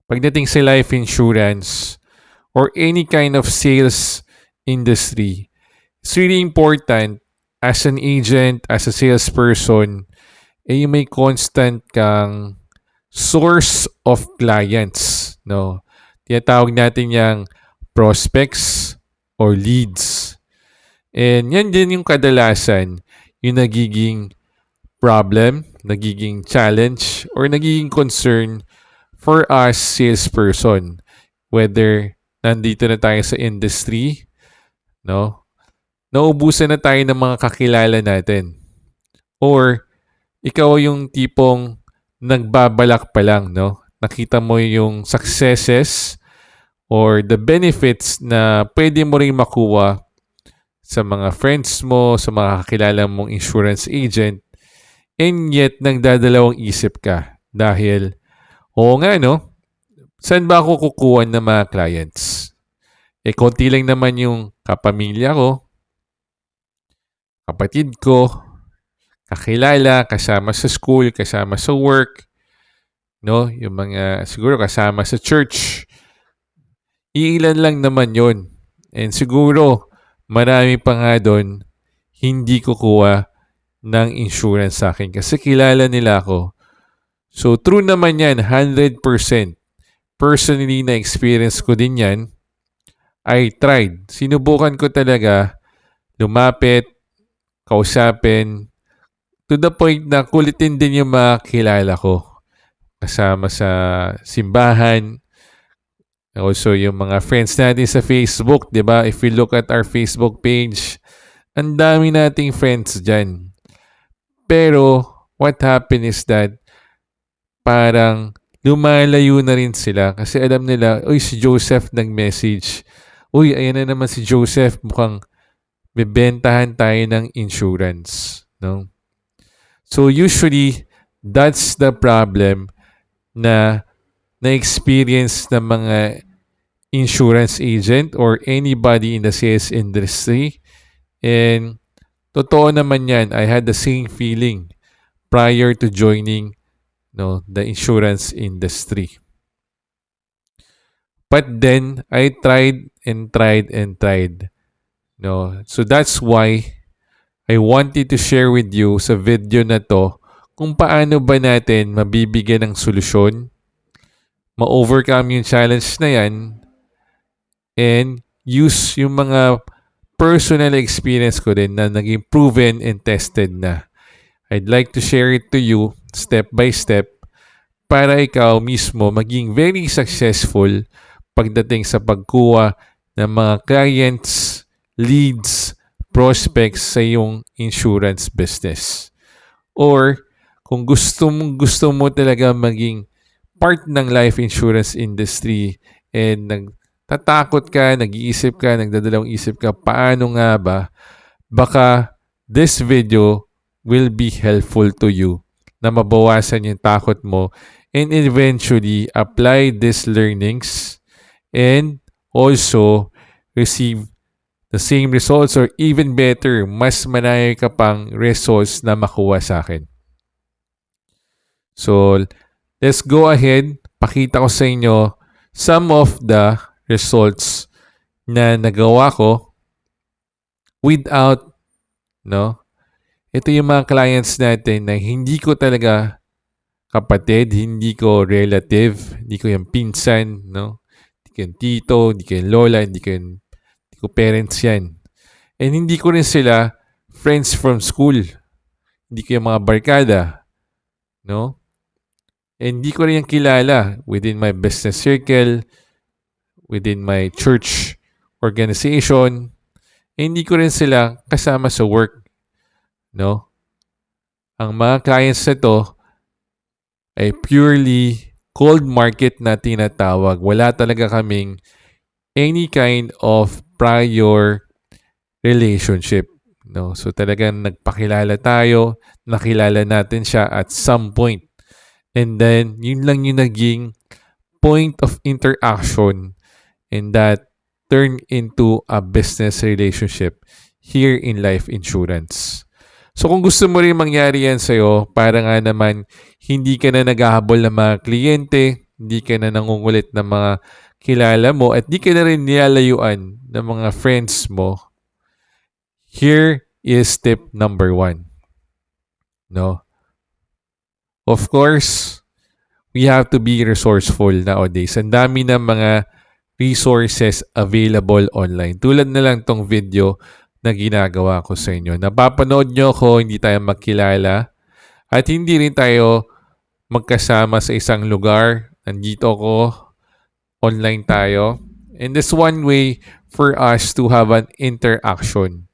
Pagdating sa life insurance or any kind of sales industry, it's really important as an agent, as a salesperson, may constant kang source of clients, no? Tinatawag natin yang prospects or leads. And yan din yung kadalasan yung nagiging problem, nagiging challenge, or nagiging concern for us salesperson. Whether nandito na tayo sa industry, no? Naubusan na tayo ng mga kakilala natin. Or ikaw yung tipong nagbabalak pa lang, no? Nakita mo yung successes or the benefits na pwede mo ring makuha sa mga friends mo, sa mga kakilala mong insurance agent, and yet nagdadalawang isip ka dahil, oo nga no, saan ba ako kukuha ng mga clients? Konti lang naman yung kapamilya ko, kapatid ko, kakilala, kasama sa school, kasama sa work, no? Yung mga siguro kasama sa church. Iilan lang naman yon. And siguro marami pa nga doon hindi kukuha ng insurance sa akin kasi kilala nila ako. So true naman yan, 100%. Personally na experience ko din yan. I tried. Sinubukan ko talaga lumapit, kausapin, to the point na kulitin din yung mga kilala ko. Kasama sa simbahan. Also, yung mga friends natin sa Facebook, di ba? If we look at our Facebook page, ang dami nating friends dyan. Pero, what happened is that parang lumalayo na rin sila kasi alam nila, uy, si Joseph nag-message. Uy, ayan na naman si Joseph, mukhang bibentahan tayo ng insurance. No? So, usually, that's the problem na na-experience ng mga insurance agent or anybody in the sales industry. And totoo naman yan, I had the same feeling prior to joining the insurance industry. But then, I tried and tried and tried. So that's why I wanted to share with you sa video na to kung paano ba natin mabibigyan ng solusyon, ma-overcome yung challenge na yan, and use yung mga personal experience ko din na naging proven and tested na. I'd like to share it to you step by step para ikaw mismo maging very successful pagdating sa pagkuha ng mga clients, leads, prospects sa iyong insurance business. Or kung gusto mo talaga maging part ng life insurance industry and nagtatakot ka, nag-iisip ka, nagdadalawang isip ka, paano nga ba? Baka this video will be helpful to you na mabawasan yung takot mo and eventually apply these learnings and also receive the same results or even better, mas marami ka pang results na makuha sa akin. So, let's go ahead. Pakita ko sa inyo some of the results na nagawa ko without, ito yung mga clients natin na hindi ko talaga kapatid, hindi ko relative, hindi ko yung pinsan, hindi ko yung tito, hindi ko yung lola, hindi ko parents yan. And hindi ko rin sila friends from school. Hindi ko yung mga barkada, And hindi ko rin yung kilala within my business circle, within my church organization. Hindi ko rin sila kasama sa work, Ang mga clients na to ay purely cold market na tinatawag. Wala talaga kaming any kind of prior relationship. So talagang nagpakilala tayo, nakilala natin siya at some point. And then, yun lang yung naging point of interaction and that turned into a business relationship here in life insurance. So kung gusto mo rin mangyari yan sa'yo, para nga naman hindi ka na naghahabol ng mga kliyente, di ka na nangungulit ng mga kilala mo at di ka na rin nilalayuan ng mga friends mo, here is step number 1. No? Of course, we have to be resourceful nowadays. Ang dami ng mga resources available online. Tulad na lang tong video na ginagawa ko sa inyo. Napapanood nyo ko, hindi tayo magkilala at hindi rin tayo magkasama sa isang lugar. Nandito ko, online tayo. And this one way for us to have an interaction.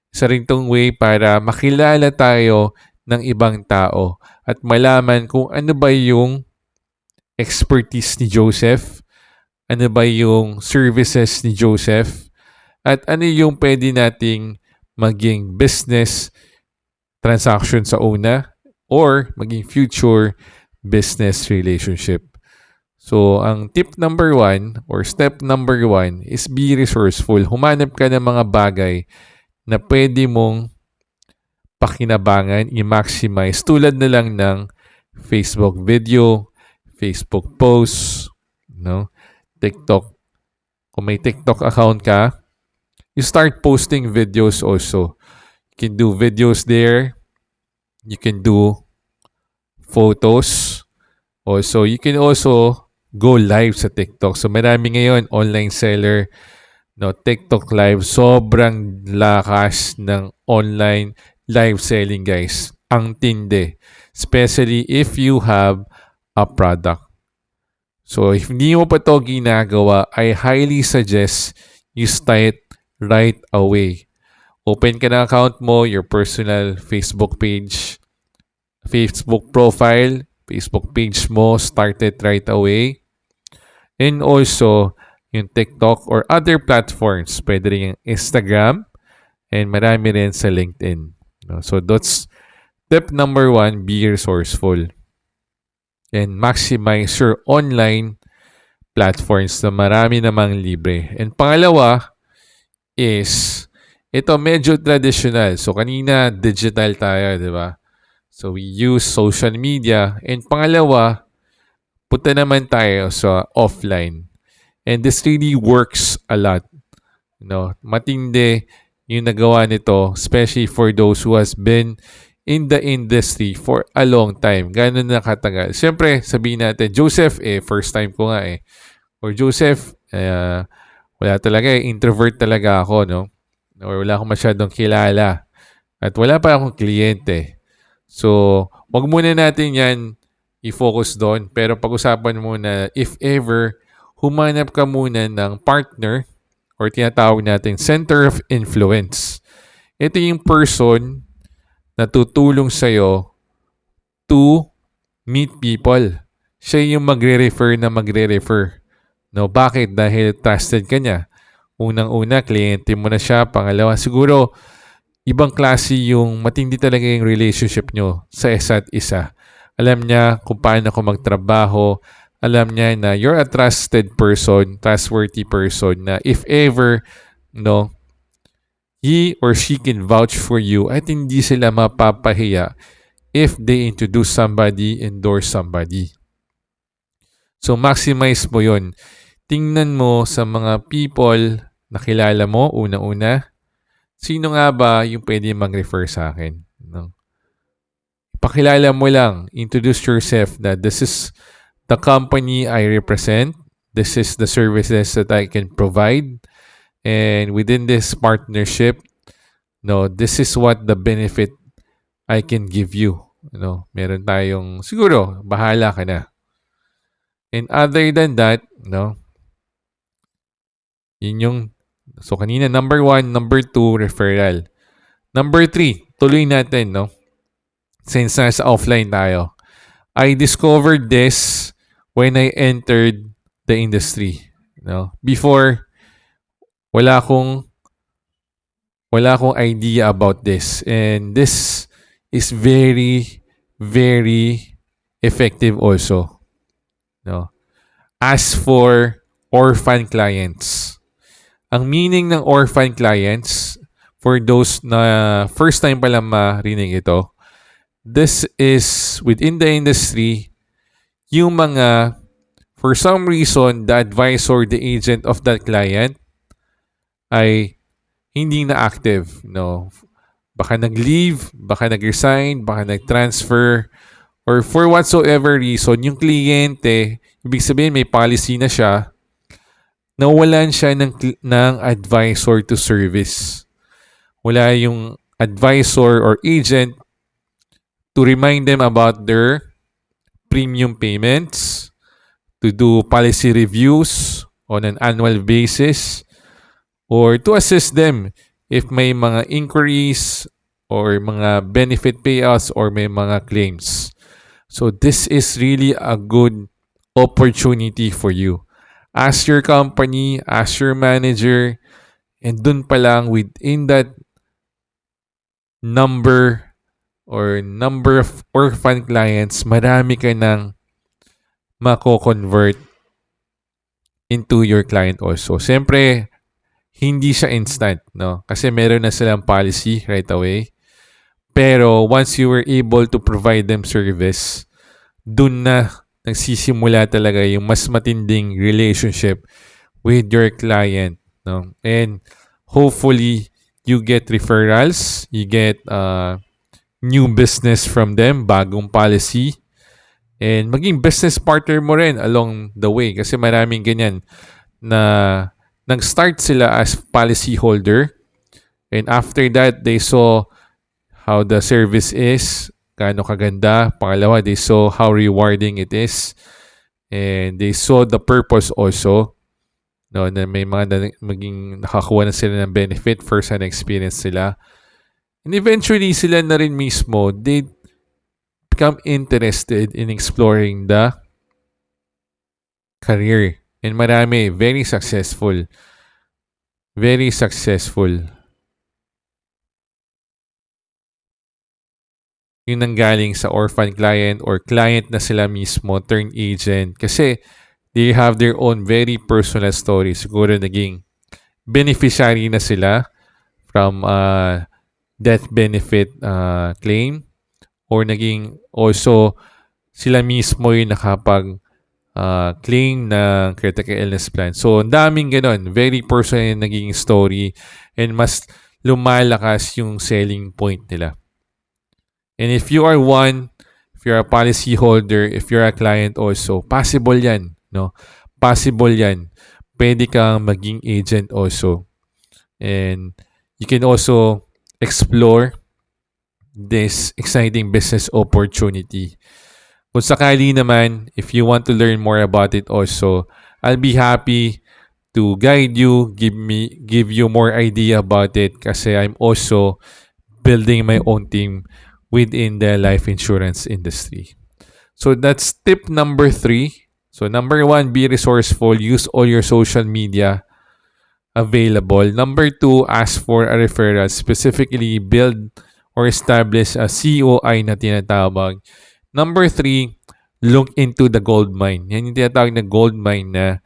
Isa rin tong way para makilala tayo ng ibang tao at malaman kung ano ba yung expertise ni Joseph, ano ba yung services ni Joseph, at ano yung pwede nating maging business transaction sa una or maging future business relationship. So, ang tip number 1 or step number 1 is be resourceful. Humanap ka ng mga bagay na pwede mong pakinabangan, i-maximize tulad na lang ng Facebook video, Facebook posts, no? TikTok. Kung may TikTok account ka, you start posting videos also. You can do videos there. You can do photos. Also, you can also go live sa TikTok. So, marami ngayon online seller, no, TikTok live. Sobrang lakas ng online live selling, guys. Ang tindi. Especially if you have a product. So, if hindi mo pa ito ginagawa, I highly suggest you start right away. Open ka na account mo, your personal Facebook page, Facebook profile, Facebook page mo, start it right away. And also, yung TikTok or other platforms. Pwede rin yung Instagram and marami rin sa LinkedIn. So, that's step number 1, be resourceful. And maximize your online platforms na marami namang libre. And pangalawa is, ito medyo traditional. So, kanina digital tayo, di ba? So, we use social media. And pangalawa, punta naman tayo sa offline. And this really works a lot. Matindi yung nagawa nito, especially for those who has been in the industry for a long time. Gano'n na katagal. Siyempre, sabihin natin, Joseph, first time ko nga . Or Joseph, wala talaga introvert talaga ako, no? Or wala akong masyadong kilala. At wala pa akong kliyente. So, wag muna natin yan i-focus doon. Pero pag-usapan muna, if ever, humanap ka muna ng partner or tinatawag natin center of influence. Ito yung person na tutulong sa'yo to meet people. Siya yung magre-refer na magre-refer. No, bakit? Dahil trusted ka niya. Unang-una, kliyente mo na siya. Pangalawa, siguro, ibang klase yung matindi talaga yung relationship nyo sa isa't isa. Alam niya kung paano ako magtrabaho. Alam niya na you're a trusted person, trustworthy person na if ever, no, he or she can vouch for you at hindi sila mapapahiya if they introduce somebody, endorse somebody. So, maximize mo yun. Tingnan mo sa mga people na kilala mo, una-una, sino nga ba yung pwede mag-refer sa akin? No? Pakilala mo lang, introduce yourself na this is the company I represent, this is the services that I can provide, and within this partnership, no, this is what the benefit I can give you. Meron tayong, siguro, bahala ka na. And other than that, no, yun yung, so kanina, number 1, number 2, referral. Number 3, tuloy natin, no? Since nasa offline tayo. I discovered this when I entered the industry. Before, wala akong idea about this. And this is very, very effective also. As for orphan clients. Ang meaning ng orphan clients, for those na first time pa lang marinig ito, this is within the industry, yung mga for some reason, the advisor, the agent of that client ay hindi na active, no? Baka nag-leave, baka nag-resign, baka nag-transfer, or for whatsoever reason, yung kliyente, ibig sabihin may policy na siya, nawalan siya ng advisor to service. Wala yung advisor or agent to remind them about their premium payments, to do policy reviews on an annual basis, or to assist them if may mga inquiries or mga benefit payouts or may mga claims. So this is really a good opportunity for you. Ask your company, ask your manager, and dun pa lang within that number of orphan clients, marami ka nang mako-convert into your client also. Siyempre, hindi siya instant, no? Kasi meron na silang policy right away. Pero once you were able to provide them service, dun na nagsisimula talaga yung mas matinding relationship with your client, no? And hopefully, you get referrals, you get new business from them, bagong policy, and maging business partner mo rin along the way. Kasi maraming ganyan na nag-start sila as policy holder, and after that, they saw how the service is, gaano kaganda. Pangalawa, they saw how rewarding it is, and they saw the purpose also, no, na may mga maging nakakuha na sila ng benefit, first-hand experience sila. And eventually, sila na rin mismo, they become interested in exploring the career. And marami, very successful. Very successful. Yung nanggaling sa orphan client or client na sila mismo, turn agent. Kasi they have their own very personal story. Siguro naging beneficiary na sila from death benefit claim, or naging also sila mismo yung nakapag claim ng critical illness plan. So, ang daming ganon. Very personal yung naging story, and mas lumalakas yung selling point nila. And if you are one, if you're a policy holder, if you're a client also, possible yan, no? Possible yan. Pwede kang maging agent also. And you can also explore this exciting business opportunity. Kung sakali naman, if you want to learn more about it also, I'll be happy to guide you, give you more idea about it, kasi I'm also building my own team within the life insurance industry. So that's tip number 3. So number 1, be resourceful. Use all your social media available. Number 2, ask for a referral. Specifically, build or establish a COI na tinatawag. Number 3, look into the gold mine. Yan yung tinatawag na gold mine na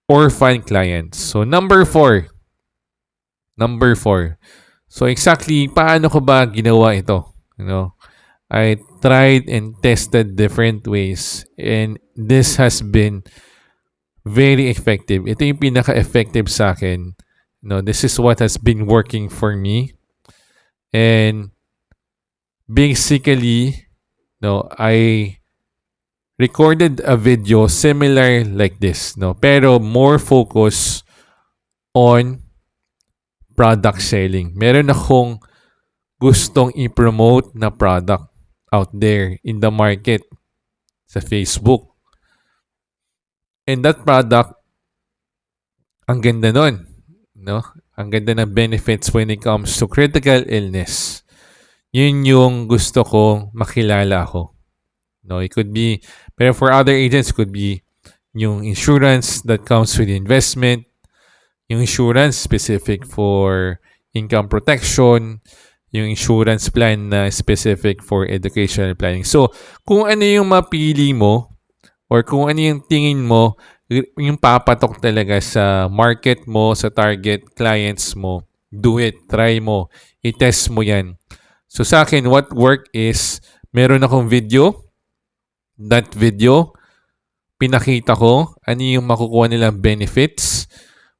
orphan clients. So number 4. So exactly, paano ko ba ginawa ito? You know, I tried and tested different ways, and this has been very effective. Ito yung pinaka-effective sa akin. No, this is what has been working for me. And basically, no, I recorded a video similar like this, no, pero more focus on product selling. Meron akong gustong i-promote na product out there in the market sa Facebook. And that product, ang ganda nun, no? Ang ganda ng benefits when it comes to critical illness. Yun yung gusto ko makilala ako. No, it could be, pero for other agents, it could be yung insurance that comes with investment, yung insurance specific for income protection, yung insurance plan na specific for educational planning. So, kung ano yung mapili mo or kung ano yung tingin mo, yung papatok talaga sa market mo, sa target clients mo, do it, try mo, i-test mo yan. So, sa akin, what work is, meron akong video. That video, pinakita ko ano yung makukuha nilang benefits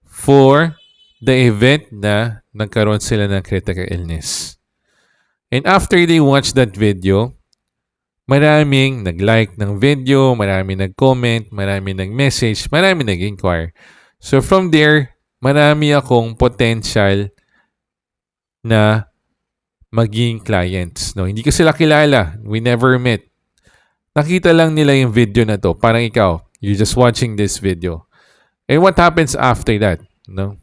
for the event na nagkaroon sila ng critical illness. And after they watch that video, maraming nag-like ng video, maraming nag-comment, maraming nag-message, maraming nag-inquire. So from there, marami akong potential na maging clients. No? Hindi ko sila kilala. We never met. Nakita lang nila yung video na to. Parang ikaw, you're just watching this video. And what happens after that? No?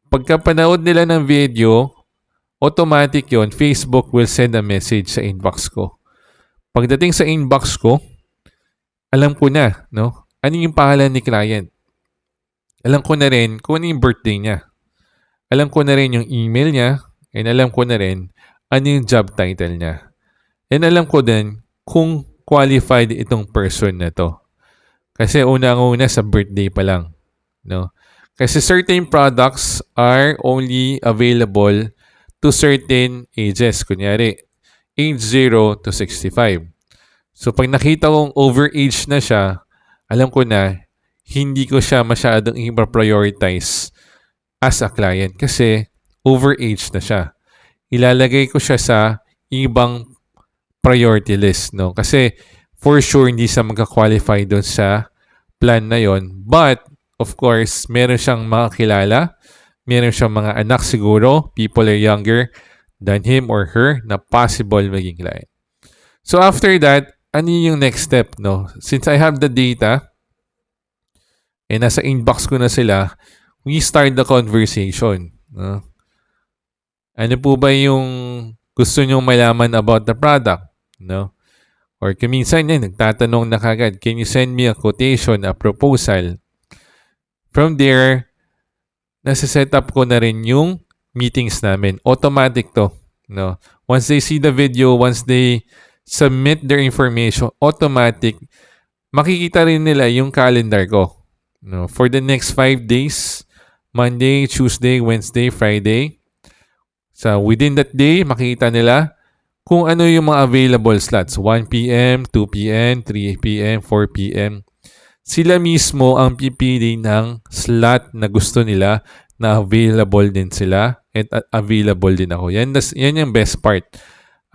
Pagka panood nila ng video, automatic yon, Facebook will send a message sa inbox ko. Pagdating sa inbox ko, alam ko na, no? Ano yung pangalan ni client? Alam ko na rin kung ano yung birthday niya. Alam ko na rin yung email niya, and alam ko na rin ano yung job title niya. And alam ko din kung qualified itong person na to. Kasi una-una sa birthday pa lang, no? Kasi certain products are only available to certain ages. Kunyari, age 0 to 65. So, pag nakita kong overage na siya, alam ko na hindi ko siya masyadong i-prioritize as a client kasi overage na siya. Ilalagay ko siya sa ibang priority list, no? Kasi for sure hindi siya magka-qualify doon sa plan na yon. But of course, meron siyang mga kilala, meron siyang mga anak siguro, people are younger than him or her na possible maging client. So after that, ano yung next step, no? Since I have the data, and nasa inbox ko na sila, we start the conversation. No? Ano po ba yung gusto nyong malaman about the product? No? Or kuminsan yan, nagtatanong na kagad, can you send me a quotation, a proposal? From there, nasa-set up ko na rin yung meetings namin. Automatic to. No? Once they see the video, once they submit their information, automatic, makikita rin nila yung calendar ko. No? For the next 5 days, Monday, Tuesday, Wednesday, Friday. So within that day, makikita nila kung ano yung mga available slots. 1 p.m., 2 p.m., 3 p.m., 4 p.m. Sila mismo ang pipili ng slot na gusto nila na available din sila at available din ako. Yan yung best part.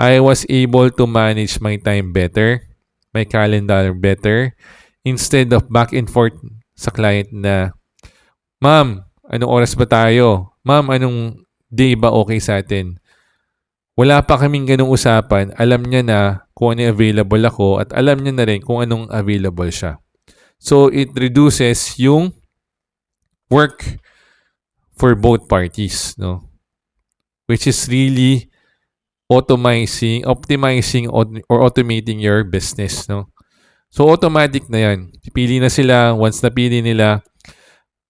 I was able to manage my time better, my calendar better, instead of back and forth sa client na, Ma'am, anong oras ba tayo? Ma'am, anong day ba okay sa atin? Wala pa kaming ganung usapan. Alam niya na kung ano available ako at alam niya na rin kung anong available siya. So, it reduces yung work for both parties, no? Which is really optimizing or automating your business, no? So, automatic na yan. Pili na sila. Once napili nila,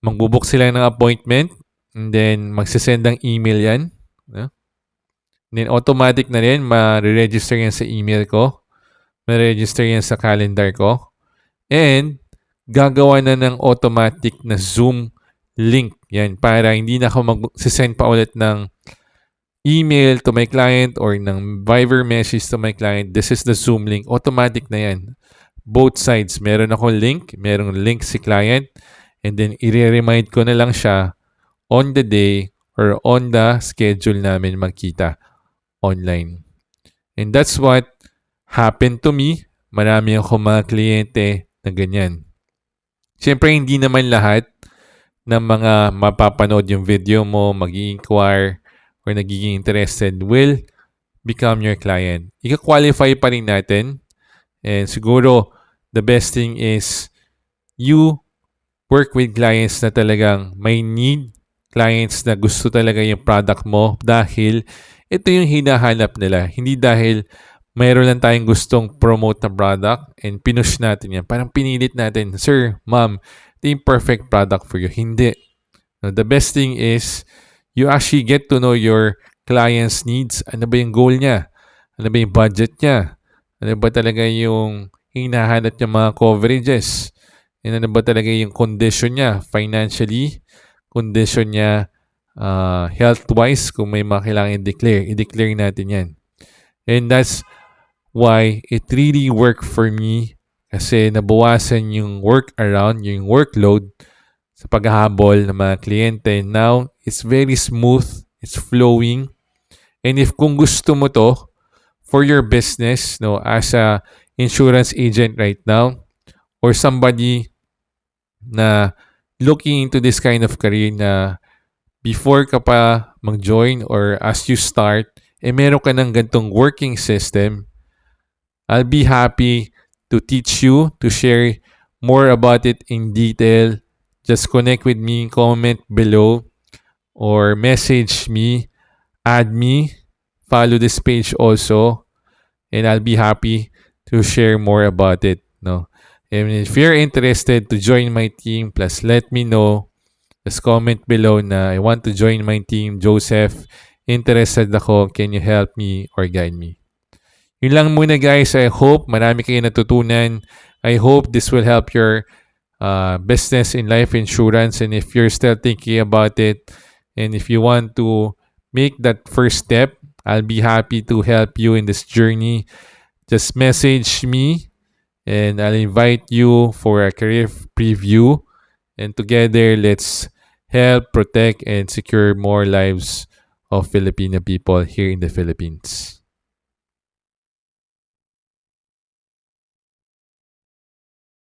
magbubook sila ng appointment and then magsisend ng email yan. No? And then, automatic na rin, ma-register yan sa email ko. Ma-register yan sa calendar ko. And, gagawa na ng automatic na Zoom link. Yan, para hindi na ako mag-send pa ulit ng email to my client or ng Viber message to my client. This is the Zoom link. Automatic na yan. Both sides. Meron akong link. Merong link si client. And then, i-remind ko na lang siya on the day or on the schedule namin magkita online. And that's what happened to me. Marami akong mga kliyente na ganyan. Siyempre, hindi naman lahat ng mga mapapanood yung video mo, mag-i-inquire, or nagiging interested will become your client. Ika-qualify pa rin natin. And siguro, the best thing is you work with clients na talagang may need, clients na gusto talaga yung product mo dahil ito yung hinahanap nila. Hindi dahil mayroon lang tayong gustong promote na product and pinush natin yan. Parang pinilit natin, Sir, Ma'am, ito yung perfect product for you. Hindi. No, the best thing is you actually get to know your client's needs. Ano ba yung goal niya? Ano ba yung budget niya? Ano ba talaga yung hinahanap niya mga coverages? And ano ba talaga yung condition niya financially? Condition niya health-wise kung may mga kailangan i-declare. I-declare natin yan. And that's why it really worked for me kasi nabawasan yung work around, yung workload sa paghahabol ng mga kliyente. Now, it's very smooth, it's flowing. And if kung gusto mo to for your business, no, as a insurance agent right now, or somebody na looking into this kind of career na before ka pa mag-join or as you start, meron ka ng gantong working system, I'll be happy to teach you, to share more about it in detail. Just connect with me, comment below, or message me, add me, follow this page also, and I'll be happy to share more about it. No, and if you're interested to join my team, plus let me know. Just comment below na I want to join my team, Joseph. Interested ako. Can you help me or guide me? Yun lang muna guys. I hope marami kayo natutunan. I hope this will help your business in life insurance. And if you're still thinking about it, and if you want to make that first step, I'll be happy to help you in this journey. Just message me and I'll invite you for a career preview. And together, let's help protect and secure more lives of Filipino people here in the Philippines.